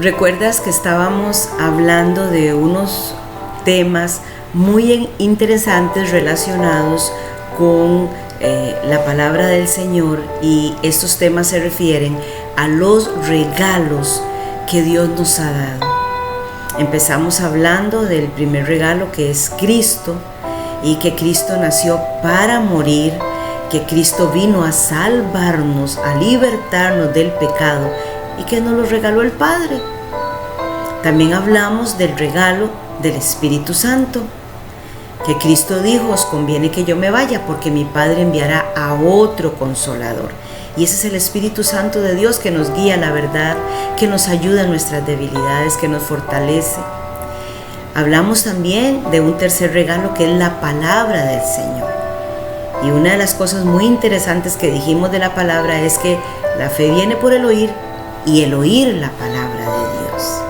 Recuerdas que estábamos hablando de unos temas muy interesantes relacionados con la palabra del Señor, y estos temas se refieren a los regalos que Dios nos ha dado. Empezamos hablando del primer regalo, que es Cristo, y que Cristo nació para morir, que Cristo vino a salvarnos, a libertarnos del pecado y que nos lo regaló el Padre. También hablamos del regalo del Espíritu Santo, que Cristo dijo: os conviene que yo me vaya porque mi Padre enviará a otro Consolador. Y ese es el Espíritu Santo de Dios, que nos guía a la verdad, que nos ayuda en nuestras debilidades, que nos fortalece. Hablamos también de un tercer regalo, que es la palabra del Señor. Y una de las cosas muy interesantes que dijimos de la palabra es que la fe viene por el oír, y el oír la palabra de Dios.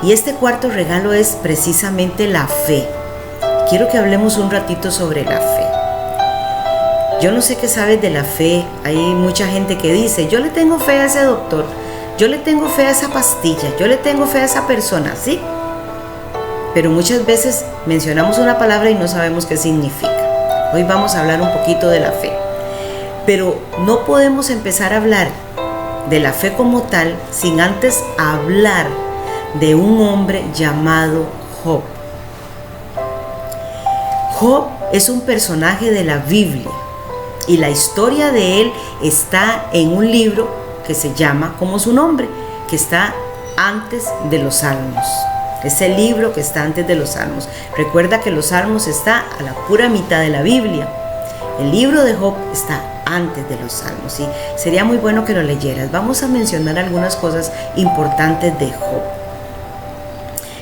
Y este cuarto regalo es precisamente la fe. Quiero que hablemos un ratito sobre la fe. Yo no sé qué sabes de la fe. Hay mucha gente que dice: yo le tengo fe a ese doctor, yo le tengo fe a esa pastilla, yo le tengo fe a esa persona, ¿sí? Pero muchas veces mencionamos una palabra y no sabemos qué significa. Hoy vamos a hablar un poquito de la fe. Pero no podemos empezar a hablar de la fe como tal sin antes hablar de un hombre llamado Job. Job es un personaje de la Biblia, y la historia de él está en un libro que se llama como su nombre, que está antes de los Salmos. Es el libro que está antes de los Salmos. Recuerda que los Salmos está a la pura mitad de la Biblia. El libro de Job está antes de los Salmos, y sería muy bueno que lo leyeras. Vamos a mencionar algunas cosas importantes de Job.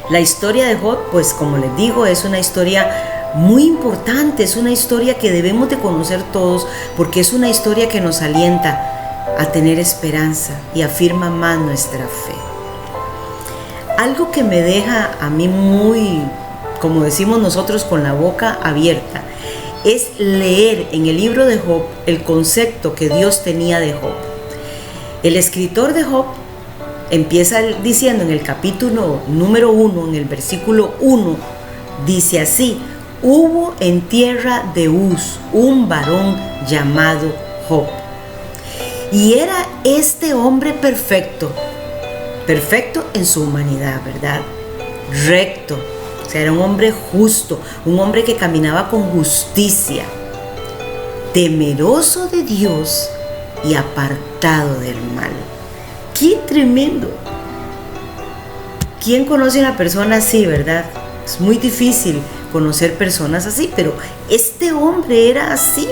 La historia de Job, pues como les digo, es una historia muy importante, es una historia que debemos de conocer todos, porque es una historia que nos alienta a tener esperanza y afirma más nuestra fe. Algo que me deja a mí muy, como decimos nosotros, con la boca abierta, es leer en el libro de Job el concepto que Dios tenía de Job. El escritor de Job empieza diciendo en el capítulo número 1, en el versículo 1, dice así: hubo en tierra de Uz un varón llamado Job, y era este hombre perfecto en su humanidad, ¿verdad? Recto, o sea, era un hombre justo, un hombre que caminaba con justicia, temeroso de Dios y apartado del mal. ¡Qué tremendo! ¿Quién conoce a una persona así, verdad? Es muy difícil conocer personas así, pero este hombre era así.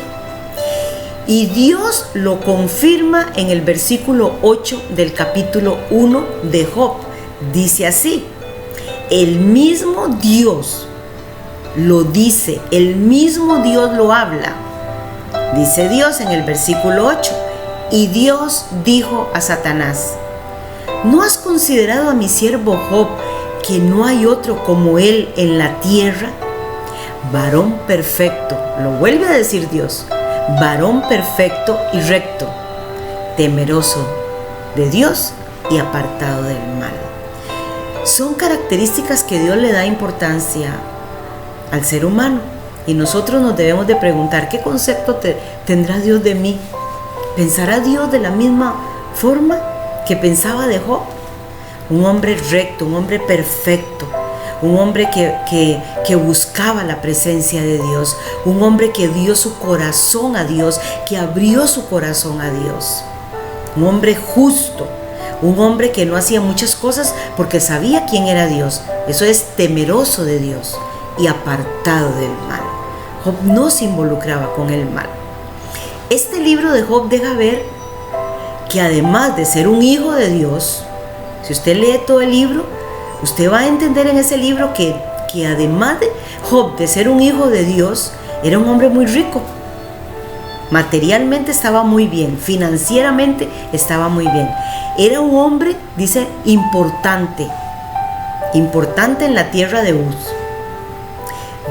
Y Dios lo confirma en el versículo 8 del capítulo 1 de Job. Dice así: el mismo Dios lo dice, el mismo Dios lo habla. Dice Dios en el versículo 8: y Dios dijo a Satanás: ¿no has considerado a mi siervo Job, que no hay otro como él en la tierra? Varón perfecto, lo vuelve a decir Dios, varón perfecto y recto, temeroso de Dios y apartado del mal. Son características que Dios le da importancia al ser humano, y nosotros nos debemos de preguntar: ¿qué concepto tendrá Dios de mí? ¿Pensará Dios de la misma forma que pensaba de Job? Un hombre recto, un hombre perfecto, un hombre que buscaba la presencia de Dios, un hombre que dio su corazón a Dios, que abrió su corazón a Dios, un hombre justo, un hombre que no hacía muchas cosas porque sabía quién era Dios. Eso es temeroso de Dios y apartado del mal. Job no se involucraba con el mal. Este libro de Job deja ver que además de ser un hijo de Dios, si usted lee todo el libro, usted va a entender en ese libro que además de Job de ser un hijo de Dios, era un hombre muy rico. Materialmente estaba muy bien, financieramente estaba muy bien. Era un hombre, dice, importante en la tierra de Uz.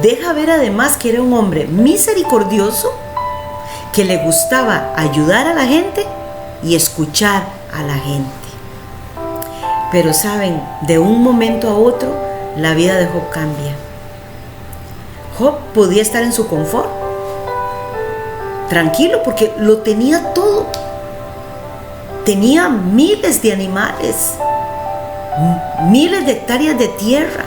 Deja ver además que era un hombre misericordioso, que le gustaba ayudar a la gente y escuchar a la gente. Pero saben, de un momento a otro, la vida de Job cambia. Job podía estar en su confort, tranquilo, porque lo tenía todo. Tenía miles de animales, miles de hectáreas de tierra.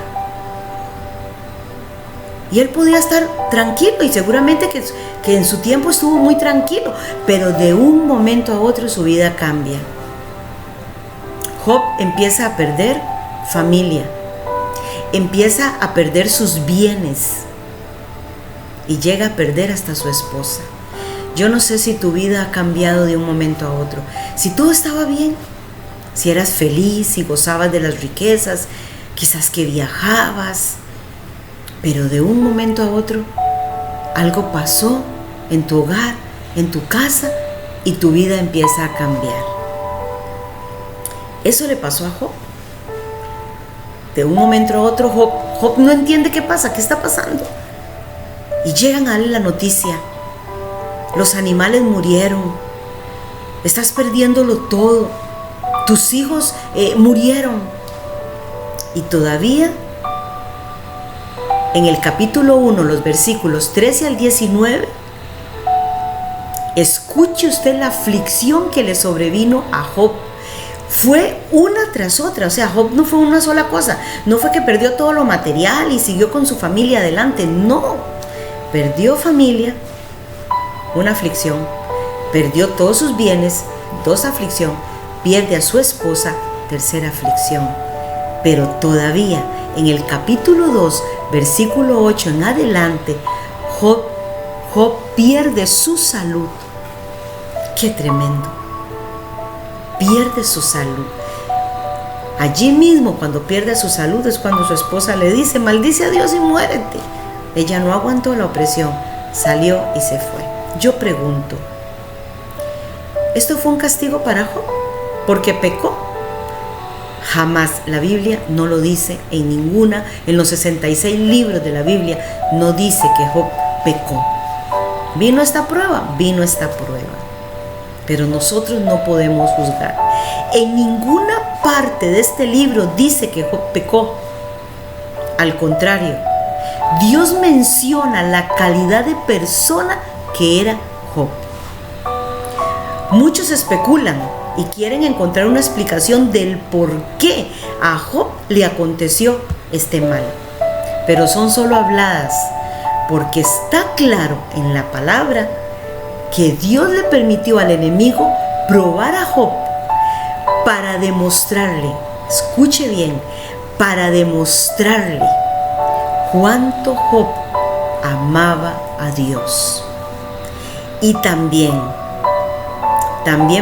Y él podía estar tranquilo, y seguramente que en su tiempo estuvo muy tranquilo, pero de un momento a otro su vida cambia. Job empieza a perder familia, empieza a perder sus bienes y llega a perder hasta su esposa. Yo no sé si tu vida ha cambiado de un momento a otro, si todo estaba bien, si eras feliz, si gozabas de las riquezas, quizás que viajabas, pero de un momento a otro algo pasó en tu hogar, en tu casa, y tu vida empieza a cambiar. Eso le pasó a Job. De un momento a otro Job no entiende qué pasa, qué está pasando. Y llegan a él la noticia: los animales murieron, estás perdiéndolo todo, tus hijos murieron. Y todavía en el capítulo 1, los versículos 13 al 19, escuche usted la aflicción que le sobrevino a Job. Fue una tras otra, o sea, Job no fue una sola cosa, no fue que perdió todo lo material y siguió con su familia adelante, no, perdió familia, una aflicción, perdió todos sus bienes, dos aflicción, pierde a su esposa, tercera aflicción. Pero todavía en el capítulo 2, versículo 8 en adelante, Job pierde su salud. ¡Qué tremendo! Pierde su salud. Allí mismo, cuando pierde su salud, es cuando su esposa le dice: maldice a Dios y muérete. Ella no aguantó la opresión, salió y se fue. Yo pregunto, ¿esto fue un castigo para Job porque pecó? Jamás. La Biblia no lo dice en los 66 libros de la Biblia no dice que Job pecó. Vino esta prueba, pero nosotros no podemos juzgar. En ninguna parte de este libro dice que Job pecó. Al contrario, Dios menciona la calidad de persona que era Job. Muchos especulan y quieren encontrar una explicación del por qué a Job le aconteció este mal, pero son solo habladas, porque está claro en la palabra que Dios le permitió al enemigo probar a Job para demostrarle, escuche bien, para demostrarle cuánto Job amaba a Dios. Y también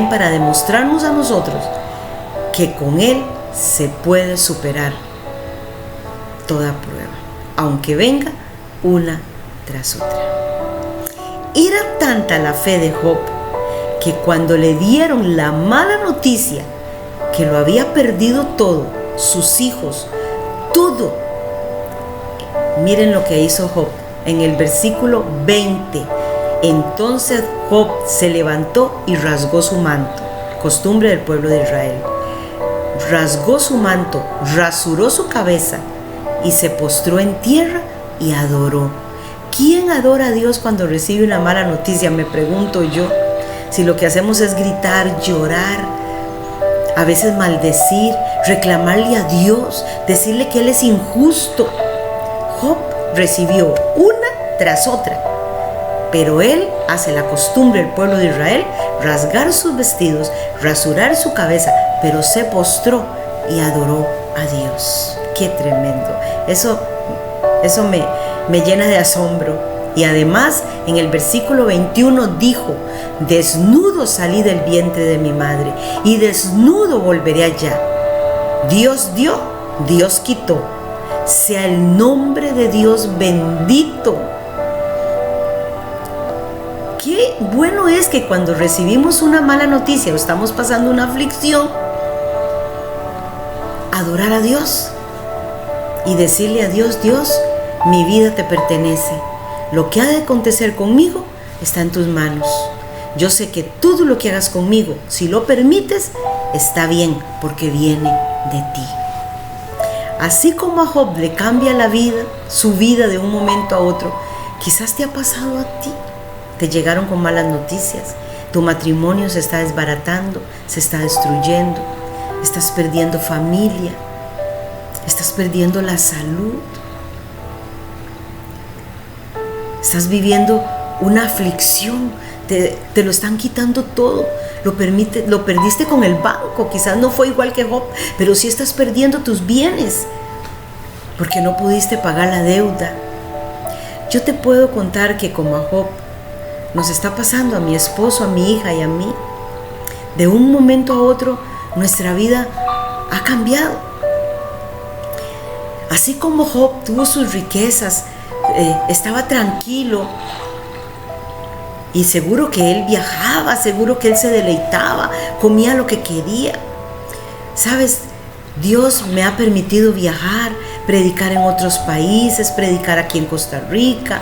para demostrarnos a nosotros que con Él se puede superar toda prueba, aunque venga una tras otra. Era tanta la fe de Job que cuando le dieron la mala noticia que lo había perdido todo, sus hijos, todo, miren lo que hizo Job en el versículo 20. Entonces Job se levantó y rasgó su manto, costumbre del pueblo de Israel. Rasgó su manto, rasuró su cabeza y se postró en tierra y adoró. ¿Quién adora a Dios cuando recibe una mala noticia? Me pregunto yo. Si lo que hacemos es gritar, llorar, a veces maldecir, reclamarle a Dios, decirle que Él es injusto. Job recibió una tras otra, pero él hace la costumbre del pueblo de Israel, rasgar sus vestidos, rasurar su cabeza, pero se postró y adoró a Dios. ¡Qué tremendo! Eso me llena de asombro. Y además, en el versículo 21 dijo: desnudo salí del vientre de mi madre, y desnudo volveré allá. Dios dio, Dios quitó. Sea el nombre de Dios bendito. Qué bueno es que cuando recibimos una mala noticia o estamos pasando una aflicción, adorar a Dios y decirle a Dios: Dios, mi vida te pertenece. Lo que ha de acontecer conmigo está en tus manos. Yo sé que todo lo que hagas conmigo, si lo permites, está bien, porque viene de ti. Así como a Job le cambia la vida, su vida de un momento a otro, quizás te ha pasado a ti. Te llegaron con malas noticias, tu matrimonio se está desbaratando, se está destruyendo, estás perdiendo familia, estás perdiendo la salud, estás viviendo una aflicción, te lo están quitando todo, lo perdiste con el banco, quizás no fue igual que Job, pero sí estás perdiendo tus bienes, porque no pudiste pagar la deuda. Yo te puedo contar que como a Job, nos está pasando a mi esposo, a mi hija y a mí. De un momento a otro, nuestra vida ha cambiado. Así como Job tuvo sus riquezas, estaba tranquilo y seguro que él viajaba, seguro que él se deleitaba, comía lo que quería. ¿Sabes? Dios me ha permitido viajar, predicar en otros países, predicar aquí en Costa Rica.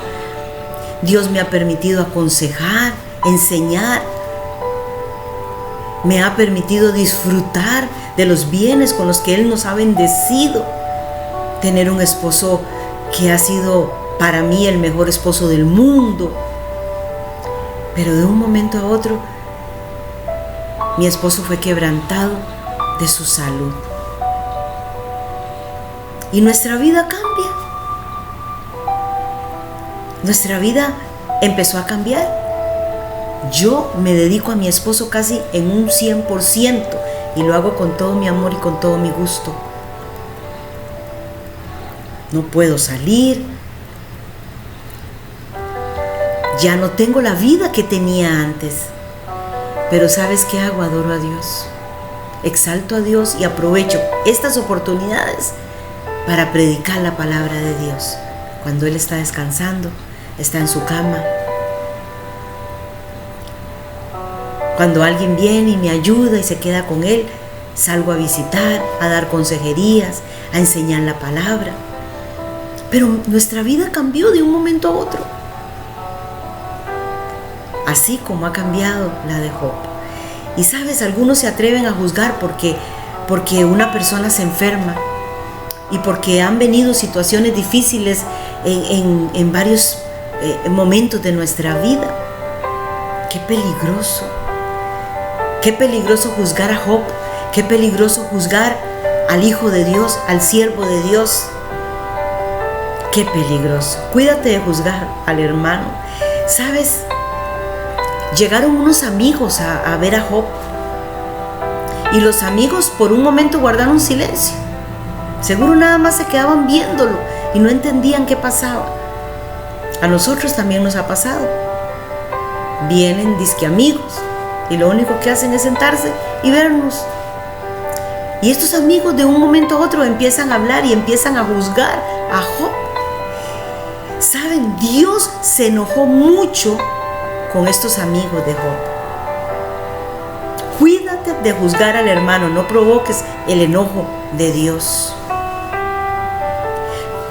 Dios me ha permitido aconsejar, enseñar. Me ha permitido disfrutar de los bienes con los que Él nos ha bendecido. Tener un esposo que ha sido para mí el mejor esposo del mundo. Pero de un momento a otro, mi esposo fue quebrantado de su salud. Y nuestra vida cambia. Nuestra vida empezó a cambiar. Yo me dedico a mi esposo casi en un 100% y lo hago con todo mi amor y con todo mi gusto. No puedo salir. Ya no tengo la vida que tenía antes. Pero ¿sabes qué hago? Adoro a Dios. Exalto a Dios y aprovecho estas oportunidades para predicar la palabra de Dios. Cuando Él está descansando, está en su cama. Cuando alguien viene y me ayuda y se queda con Él, salgo a visitar, a dar consejerías, a enseñar la palabra. Pero nuestra vida cambió de un momento a otro. Así como ha cambiado la de Job. Y sabes, algunos se atreven a juzgar porque una persona se enferma y porque han venido situaciones difíciles en varios momentos de nuestra vida. Qué peligroso. Qué peligroso juzgar a Job. Qué peligroso juzgar al Hijo de Dios, al siervo de Dios. Qué peligroso. Cuídate de juzgar al hermano. ¿Sabes? Llegaron unos amigos a ver a Job. Y los amigos por un momento guardaron silencio. Seguro nada más se quedaban viéndolo y no entendían qué pasaba. A nosotros también nos ha pasado. Vienen disque amigos y lo único que hacen es sentarse y vernos. Y estos amigos de un momento a otro empiezan a hablar y empiezan a juzgar a Job. ¿Saben? Dios se enojó mucho con estos amigos de Job. Cuídate de juzgar al hermano, no provoques el enojo de Dios.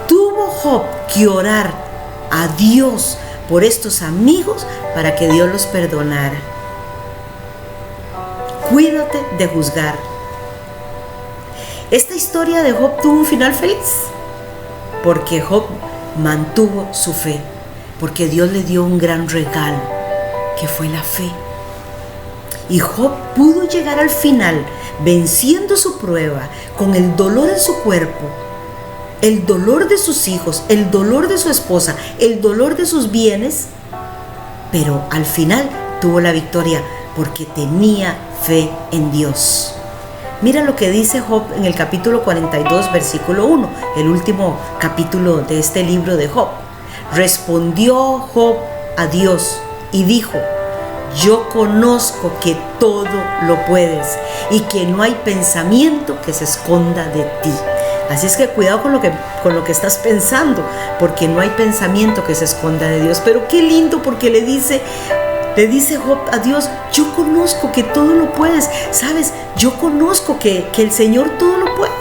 Tuvo Job que orar a Dios por estos amigos para que Dios los perdonara. Cuídate de juzgar. Esta historia de Job tuvo un final feliz porque Job mantuvo su fe, porque Dios le dio un gran regalo que fue la fe. Y Job pudo llegar al final venciendo su prueba con el dolor en su cuerpo, el dolor de sus hijos, el dolor de su esposa, el dolor de sus bienes, pero al final tuvo la victoria porque tenía fe en Dios. Mira lo que dice Job en el capítulo 42, versículo 1, el último capítulo de este libro de Job. Respondió Job a Dios y dijo: yo conozco que todo lo puedes y que no hay pensamiento que se esconda de ti. Así es que cuidado con lo que estás pensando, porque no hay pensamiento que se esconda de Dios. Pero qué lindo, porque le dice Job a Dios: yo conozco que todo lo puedes. ¿Sabes? Yo conozco que el Señor todo lo puede.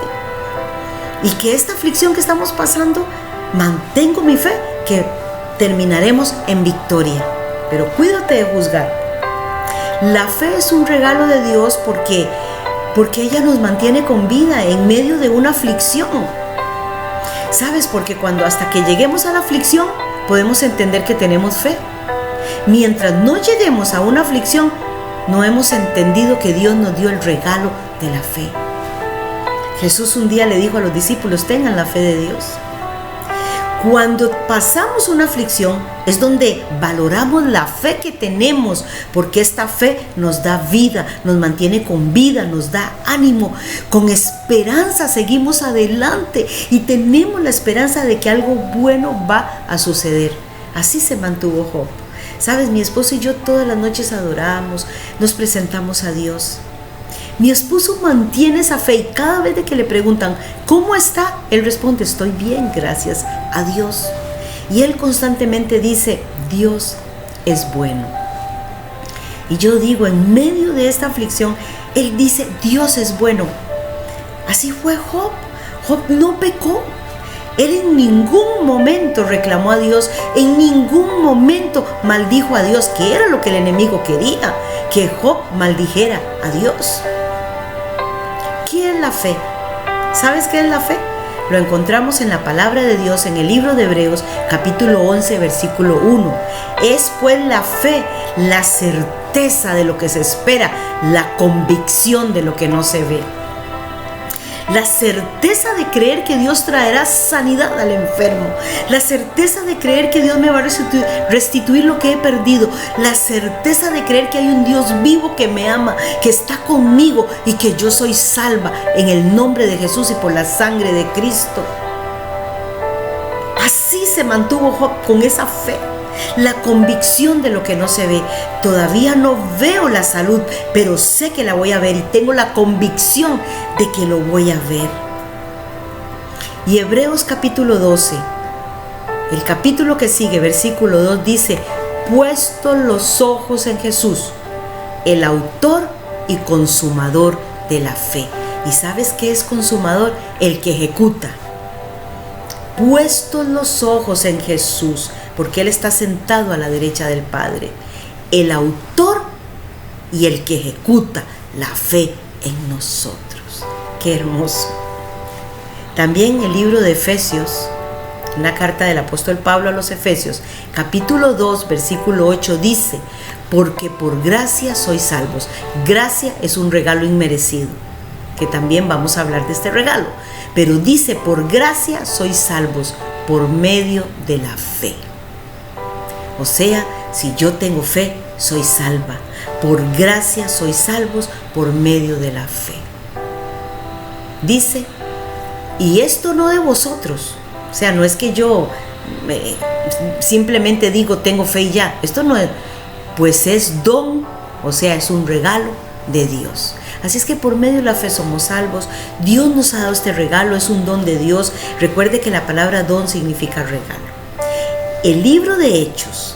Y que esta aflicción que estamos pasando, mantengo mi fe que terminaremos en victoria. Pero cuídate de juzgar. La fe es un regalo de Dios porque porque ella nos mantiene con vida en medio de una aflicción. ¿Sabes? Porque hasta que lleguemos a la aflicción, podemos entender que tenemos fe. Mientras no lleguemos a una aflicción, no hemos entendido que Dios nos dio el regalo de la fe. Jesús un día le dijo a los discípulos: tengan la fe de Dios. Cuando pasamos una aflicción es donde valoramos la fe que tenemos, porque esta fe nos da vida, nos mantiene con vida, nos da ánimo. Con esperanza seguimos adelante y tenemos la esperanza de que algo bueno va a suceder. Así se mantuvo Job. Sabes, mi esposo y yo todas las noches adoramos, nos presentamos a Dios. Mi esposo mantiene esa fe y cada vez que le preguntan ¿cómo está?, él responde: estoy bien, gracias a Dios. Y él constantemente dice: Dios es bueno. Y yo digo, en medio de esta aflicción, él dice: Dios es bueno. Así fue Job. Job no pecó. Él en ningún momento reclamó a Dios, en ningún momento maldijo a Dios, que era lo que el enemigo quería, que Job maldijera a Dios. ¿Qué es la fe? ¿Sabes qué es la fe? Lo encontramos en la palabra de Dios en el libro de Hebreos, capítulo 11, versículo 1. Es pues la fe, la certeza de lo que se espera, la convicción de lo que no se ve. La certeza de creer que Dios traerá sanidad al enfermo. La certeza de creer que Dios me va a restituir lo que he perdido. La certeza de creer que hay un Dios vivo que me ama, que está conmigo y que yo soy salva en el nombre de Jesús y por la sangre de Cristo. Así se mantuvo Job, con esa fe. La convicción de lo que no se ve. Todavía no veo la salud, pero sé que la voy a ver y tengo la convicción de que lo voy a ver. Y Hebreos capítulo 12, el capítulo que sigue, versículo 2 dice: puesto los ojos en Jesús, el autor y consumador de la fe. ¿Y sabes qué es consumador? El que ejecuta. Puestos los ojos en Jesús, porque Él está sentado a la derecha del Padre, el autor y el que ejecuta la fe en nosotros. ¡Qué hermoso! También el libro de Efesios, una carta del apóstol Pablo a los Efesios, capítulo 2, versículo 8 dice: porque por gracia sois salvos. Gracia es un regalo inmerecido, que también vamos a hablar de este regalo. Pero dice: por gracia sois salvos por medio de la fe. O sea, si yo tengo fe, soy salva. Por gracia sois salvos por medio de la fe. Dice: y esto no de vosotros. O sea, no es que yo simplemente digo tengo fe y ya. Esto no es, pues es don, o sea, es un regalo de Dios. Así es que por medio de la fe somos salvos. Dios nos ha dado este regalo, es un don de Dios. Recuerde que la palabra don significa regalo. El libro de Hechos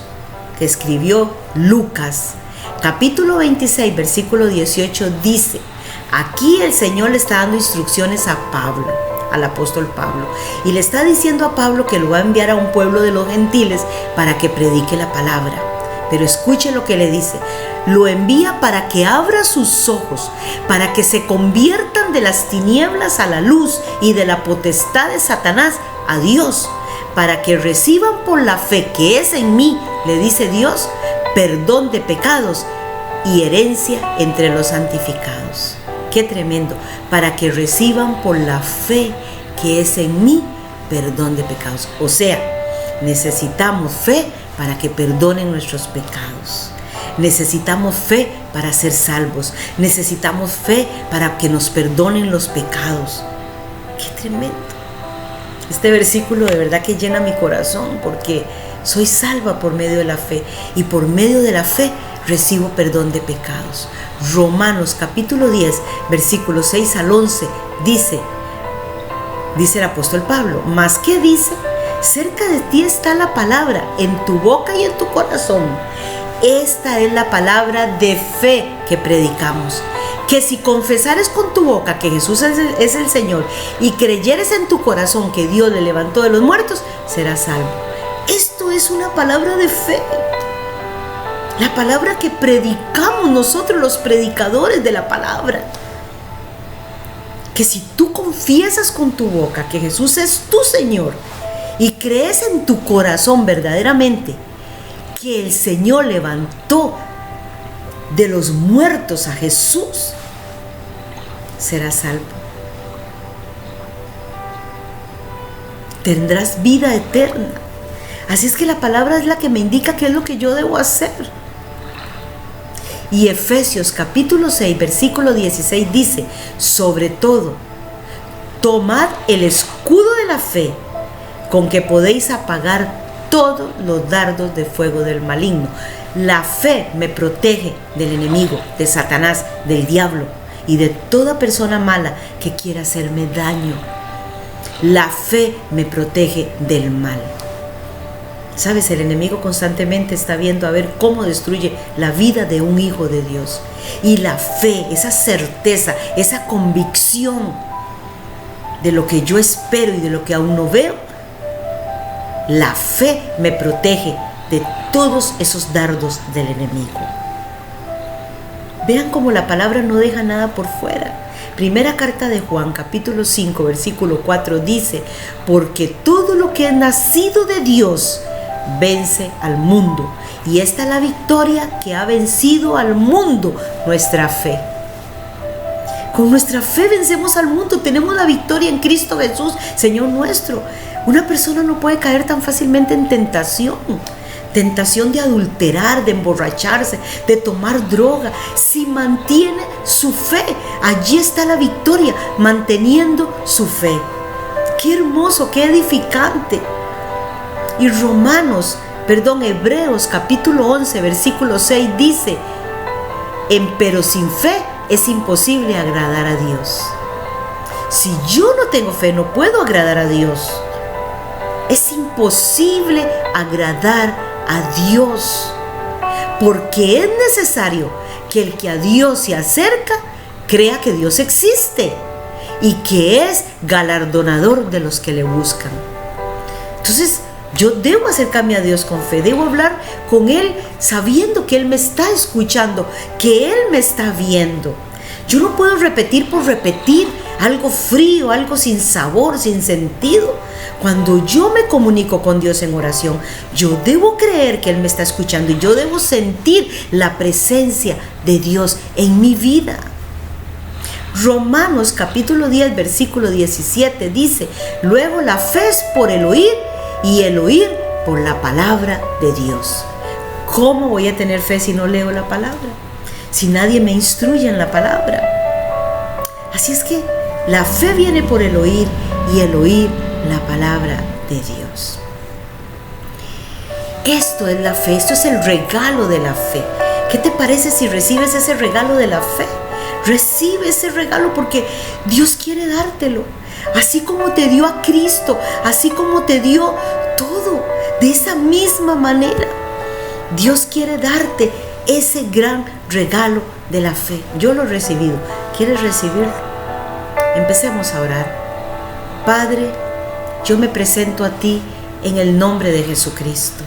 que escribió Lucas, capítulo 26, versículo 18 dice: aquí el Señor le está dando instrucciones a Pablo, al apóstol Pablo, y le está diciendo a Pablo que lo va a enviar a un pueblo de los gentiles para que predique la palabra. Pero escuche lo que le dice: lo envía para que abra sus ojos, para que se conviertan de las tinieblas a la luz y de la potestad de Satanás a Dios, para que reciban por la fe que es en mí, le dice Dios, perdón de pecados y herencia entre los santificados. ¡Qué tremendo! Para que reciban por la fe que es en mí, perdón de pecados. O sea, necesitamos fe para que perdonen nuestros pecados. Necesitamos fe para ser salvos. Necesitamos fe para que nos perdonen los pecados. ¡Qué tremendo! Este versículo de verdad que llena mi corazón, porque soy salva por medio de la fe y por medio de la fe recibo perdón de pecados. Romanos capítulo 10, versículos 6 al 11 dice el apóstol Pablo: ¿mas qué dice? Cerca de ti está la palabra, en tu boca y en tu corazón. Esta es la palabra de fe que predicamos. Que si confesares con tu boca que Jesús es el Señor y creyeres en tu corazón que Dios le levantó de los muertos, serás salvo. Esto es una palabra de fe. La palabra que predicamos nosotros, los predicadores de la palabra. que si tú confiesas con tu boca que Jesús es tu Señor y crees en tu corazón verdaderamente que el Señor levantó de los muertos a Jesús, serás salvo. Tendrás vida eterna. Así es que la palabra es la que me indica qué es lo que yo debo hacer. Y Efesios capítulo 6, versículo 16 dice: sobre todo, tomad el escudo de la fe, con que podéis apagar todos los dardos de fuego del maligno. La fe me protege del enemigo, de Satanás, del diablo y de toda persona mala que quiera hacerme daño. La fe me protege del mal. Sabes, el enemigo constantemente está viendo a ver cómo destruye la vida de un hijo de Dios. Y la fe, esa certeza, esa convicción de lo que yo espero y de lo que aún no veo, la fe me protege de todos esos dardos del enemigo. Vean cómo la palabra no deja nada por fuera. Primera carta de Juan, capítulo 5, versículo 4 dice: porque todo lo que es nacido de Dios vence al mundo, y esta es la victoria que ha vencido al mundo, nuestra fe. Con nuestra fe vencemos al mundo, tenemos la victoria en Cristo Jesús, Señor nuestro. Una persona no puede caer tan fácilmente en tentación de adulterar, de emborracharse, de tomar droga, si mantiene su fe. Allí está la victoria, manteniendo su fe. Qué hermoso, qué edificante. Y Hebreos capítulo 11, versículo 6 dice: pero sin fe es imposible agradar a Dios. Si yo no tengo fe, no puedo agradar a Dios. Es imposible agradar a Dios, porque es necesario que el que a Dios se acerca crea que Dios existe y que es galardonador de los que le buscan. Entonces, yo debo acercarme a Dios con fe, debo hablar con Él sabiendo que Él me está escuchando, que Él me está viendo. Yo no puedo repetir por repetir algo frío, algo sin sabor, sin sentido. Cuando yo me comunico con Dios en oración, yo debo creer que Él me está escuchando y yo debo sentir la presencia de Dios en mi vida. Romanos capítulo 10, versículo 17 dice: luego la fe es por el oír y el oír por la palabra de Dios. ¿Cómo voy a tener fe si no leo la palabra? Si nadie me instruye en la palabra. Así es que la fe viene por el oír y el oír la palabra de Dios. Esto es la fe, esto es el regalo de la fe. ¿Qué te parece si recibes ese regalo de la fe? Recibe ese regalo porque Dios quiere dártelo. Así como te dio a Cristo, así como te dio todo, de esa misma manera, Dios quiere darte ese gran regalo de la fe. Yo lo he recibido. ¿Quieres recibirlo? Empecemos a orar. Padre, yo me presento a ti en el nombre de Jesucristo.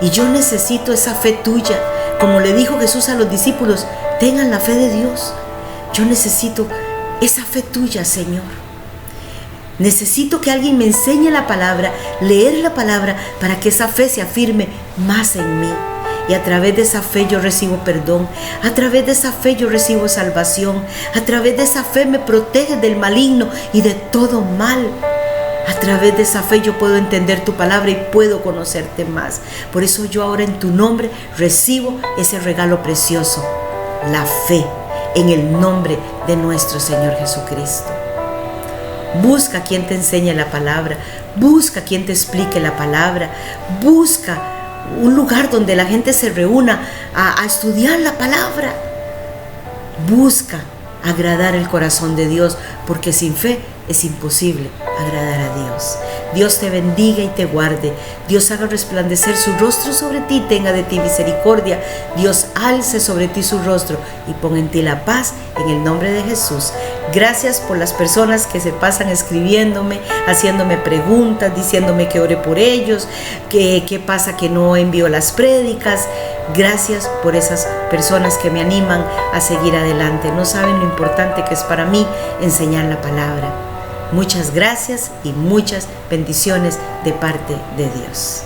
Y yo necesito esa fe tuya. Como le dijo Jesús a los discípulos, tengan la fe de Dios. Yo necesito esa fe tuya, Señor. Necesito que alguien me enseñe la palabra, leer la palabra, para que esa fe se afirme más en mí. Y a través de esa fe yo recibo perdón, a través de esa fe yo recibo salvación, a través de esa fe me protege del maligno y de todo mal. A través de esa fe yo puedo entender tu palabra y puedo conocerte más. Por eso yo ahora en tu nombre recibo ese regalo precioso, la fe, en el nombre de nuestro Señor Jesucristo. Busca quien te enseñe la palabra, busca quien te explique la palabra, busca un lugar donde la gente se reúna a estudiar la palabra. Busca agradar el corazón de Dios, porque sin fe es imposible agradar a Dios. Dios te bendiga y te guarde. Dios haga resplandecer su rostro sobre ti y tenga de ti misericordia. Dios alce sobre ti su rostro y ponga en ti la paz, en el nombre de Jesús. Gracias por las personas que se pasan escribiéndome, haciéndome preguntas, diciéndome que ore por ellos, que qué pasa que no envío las prédicas. Gracias por esas personas que me animan a seguir adelante. No saben lo importante que es para mí enseñar la palabra. Muchas gracias y muchas bendiciones de parte de Dios.